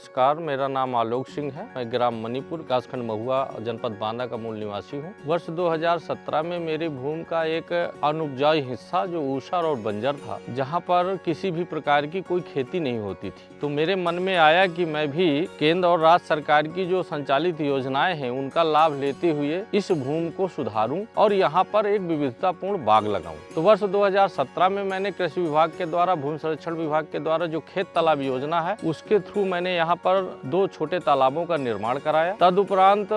नमस्कार, मेरा नाम आलोक सिंह है। मैं ग्राम मणिपुर, कासखंड महुआ, जनपद बांदा का मूल निवासी हूँ। वर्ष 2017 में मेरी भूमि का एक अनुपजाऊ हिस्सा जो ऊसर और बंजर था, जहाँ पर किसी भी प्रकार की कोई खेती नहीं होती थी, तो मेरे मन में आया कि मैं भी केंद्र और राज्य सरकार की जो संचालित योजनाएं हैं उनका लाभ लेते हुए इस भूमि को सुधारूं और यहाँ पर एक विविधतापूर्ण बाग लगाऊं। तो वर्ष 2017 में मैंने कृषि विभाग के द्वारा, भूमि संरक्षण विभाग के द्वारा जो खेत तालाब योजना है उसके थ्रू मैंने यहाँ पर 2 छोटे तालाबों का निर्माण कराया। तदुपरांत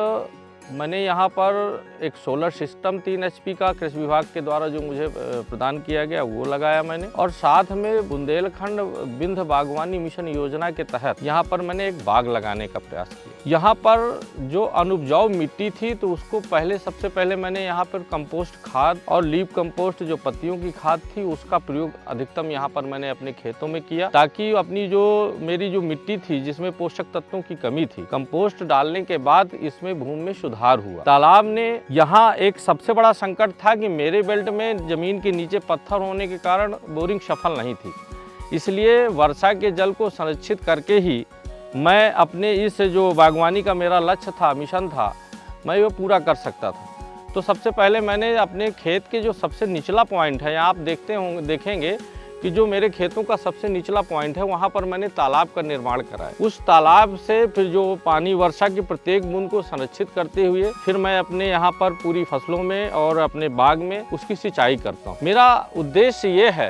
मैंने यहाँ पर एक सोलर सिस्टम 3 HP का कृषि विभाग के द्वारा जो मुझे प्रदान किया गया वो लगाया मैंने, और साथ में बुंदेलखंड विंध्य बागवानी मिशन योजना के तहत यहाँ पर मैंने एक बाग लगाने का प्रयास किया। यहाँ पर जो अनुपजाऊ मिट्टी थी तो उसको सबसे पहले मैंने यहाँ पर कंपोस्ट खाद और लीफ कंपोस्ट जो पत्तियों की खाद थी उसका प्रयोग अधिकतम यहाँ पर मैंने अपने खेतों में किया, ताकि अपनी मेरी जो मिट्टी थी जिसमें पोषक तत्वों की कमी थी, कंपोस्ट डालने के बाद इसमें भूमि में सुधार हुआ। तालाब ने यहाँ एक सबसे बड़ा संकट था कि मेरे बेल्ट में जमीन के नीचे पत्थर होने के कारण बोरिंग सफल नहीं थी, इसलिए वर्षा के जल को संरक्षित करके ही मैं अपने इस जो बागवानी का मेरा लक्ष्य था, मिशन था, मैं वो पूरा कर सकता था। तो सबसे पहले मैंने अपने खेत के जो सबसे निचला पॉइंट है, आप देखेंगे कि जो मेरे खेतों का सबसे निचला पॉइंट है वहाँ पर मैंने तालाब का निर्माण कराया। उस तालाब से फिर जो पानी वर्षा की प्रत्येक बूंद को संरक्षित करते हुए फिर मैं अपने यहाँ पर पूरी फसलों में और अपने बाग में उसकी सिंचाई करता हूँ। मेरा उद्देश्य ये है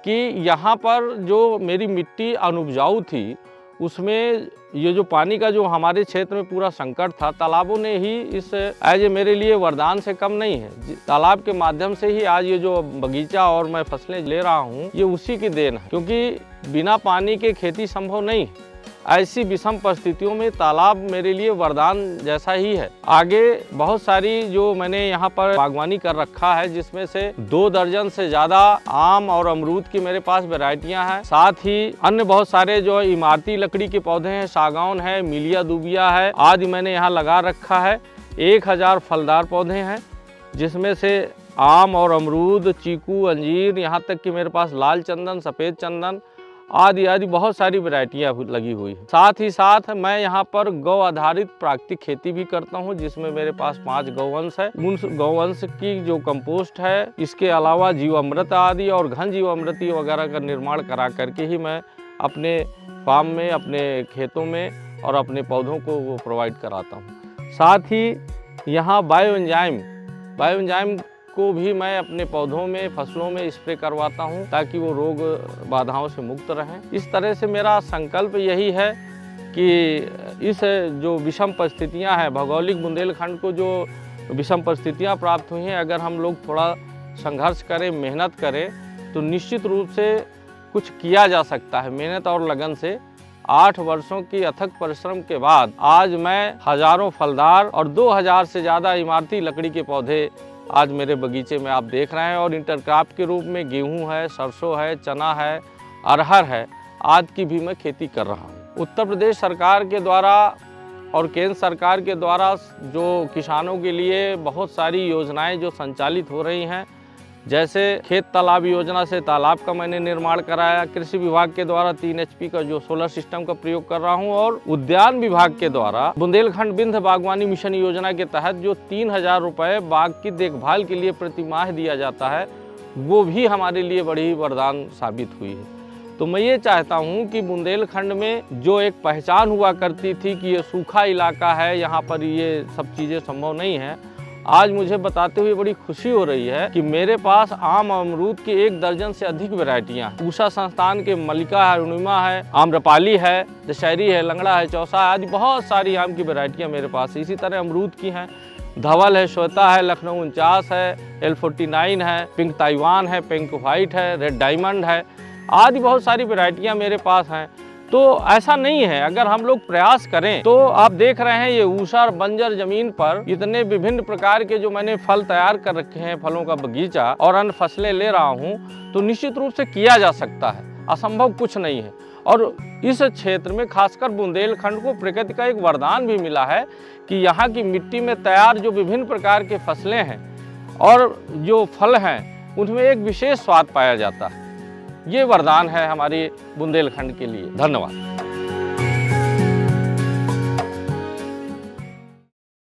कि यहाँ पर जो मेरी मिट्टी अनुपजाऊ थी उसमें ये जो पानी का जो हमारे क्षेत्र में पूरा संकट था, तालाबों ने ही इस एज मेरे लिए वरदान से कम नहीं है। तालाब के माध्यम से ही आज ये जो बगीचा और मैं फसलें ले रहा हूँ ये उसी की देन है, क्योंकि बिना पानी के खेती संभव नहीं है। ऐसी विषम परिस्थितियों में तालाब मेरे लिए वरदान जैसा ही है। आगे बहुत सारी जो मैंने यहाँ पर बागवानी कर रखा है, जिसमें से 2 दर्जन से ज़्यादा आम और अमरूद की मेरे पास वैरायटियाँ हैं। साथ ही अन्य बहुत सारे जो इमारती लकड़ी के पौधे हैं, सागौन है, मिलिया दुबिया है आदि मैंने यहाँ लगा रखा है। 1000 फलदार पौधे हैं, जिसमें से आम और अमरूद, चीकू, अंजीर, यहाँ तक कि मेरे पास लाल चंदन, सफ़ेद चंदन आदि आदि बहुत सारी वैरायटियाँ लगी हुई है। साथ ही साथ मैं यहाँ पर गौ आधारित प्राकृतिक खेती भी करता हूँ, जिसमें मेरे पास 5 गौवंश है। उन गौवंश की जो कंपोस्ट है, इसके अलावा जीवामृत आदि और घन जीवामृति वगैरह का निर्माण करा करके ही मैं अपने फार्म में, अपने खेतों में और अपने पौधों को वो प्रोवाइड कराता हूँ। साथ ही यहाँ बायो एंजाइम को भी मैं अपने पौधों में, फसलों में स्प्रे करवाता हूं, ताकि वो रोग बाधाओं से मुक्त रहें। इस तरह से मेरा संकल्प यही है कि इस जो विषम परिस्थितियां हैं, भौगोलिक बुंदेलखंड को जो विषम परिस्थितियां प्राप्त हुई हैं, अगर हम लोग थोड़ा संघर्ष करें, मेहनत करें तो निश्चित रूप से कुछ किया जा सकता है। मेहनत और लगन से 8 वर्षों की अथक परिश्रम के बाद आज मैं हज़ारों फलदार और 2000 से ज़्यादा इमारती लकड़ी के पौधे आज मेरे बगीचे में आप देख रहे हैं, और इंटरक्रॉप के रूप में गेहूं है, सरसों है, चना है, अरहर है आदि की भी मैं खेती कर रहा हूं। उत्तर प्रदेश सरकार के द्वारा और केंद्र सरकार के द्वारा जो किसानों के लिए बहुत सारी योजनाएं जो संचालित हो रही हैं, जैसे खेत तालाब योजना से तालाब का मैंने निर्माण कराया, कृषि विभाग के द्वारा 3 HP का जो सोलर सिस्टम का प्रयोग कर रहा हूं, और उद्यान विभाग के द्वारा बुंदेलखंड विंध्य बागवानी मिशन योजना के तहत जो 3000 रुपये बाग की देखभाल के लिए प्रति माह दिया जाता है, वो भी हमारे लिए बड़ी वरदान साबित हुई है। तो मैं ये चाहता हूँ कि बुंदेलखंड में जो एक पहचान हुआ करती थी कि ये सूखा इलाका है, यहाँ पर ये सब चीज़ें संभव नहीं है, आज मुझे बताते हुए बड़ी खुशी हो रही है कि मेरे पास आम अमरूद की 1 दर्जन से अधिक वैरायटियाँ हैं। उषा संस्थान के मल्लिका है, अरुणिमा है, आम्रपाली है, दशहरी है, लंगड़ा है, चौसा है आदि बहुत सारी आम की वैरायटियाँ मेरे पास है। इसी तरह अमरूद की हैं, धवल है, श्वेता है, लखनऊ 49 है, L49 है, पिंक ताइवान है, पिंक वाइट है, रेड डायमंड है आदि बहुत सारी वैरायटियाँ मेरे पास हैं। तो ऐसा नहीं है, अगर हम लोग प्रयास करें तो आप देख रहे हैं ये ऊसर बंजर जमीन पर इतने विभिन्न प्रकार के जो मैंने फल तैयार कर रखे हैं, फलों का बगीचा और अन्य फसलें ले रहा हूं, तो निश्चित रूप से किया जा सकता है, असंभव कुछ नहीं है। और इस क्षेत्र में खासकर बुंदेलखंड को प्रकृति का एक वरदान भी मिला है कि यहाँ की मिट्टी में तैयार जो विभिन्न प्रकार के फसलें हैं और जो फल हैं उनमें एक विशेष स्वाद पाया जाता है। ये वरदान है हमारी बुंदेलखंड के लिए। धन्यवाद।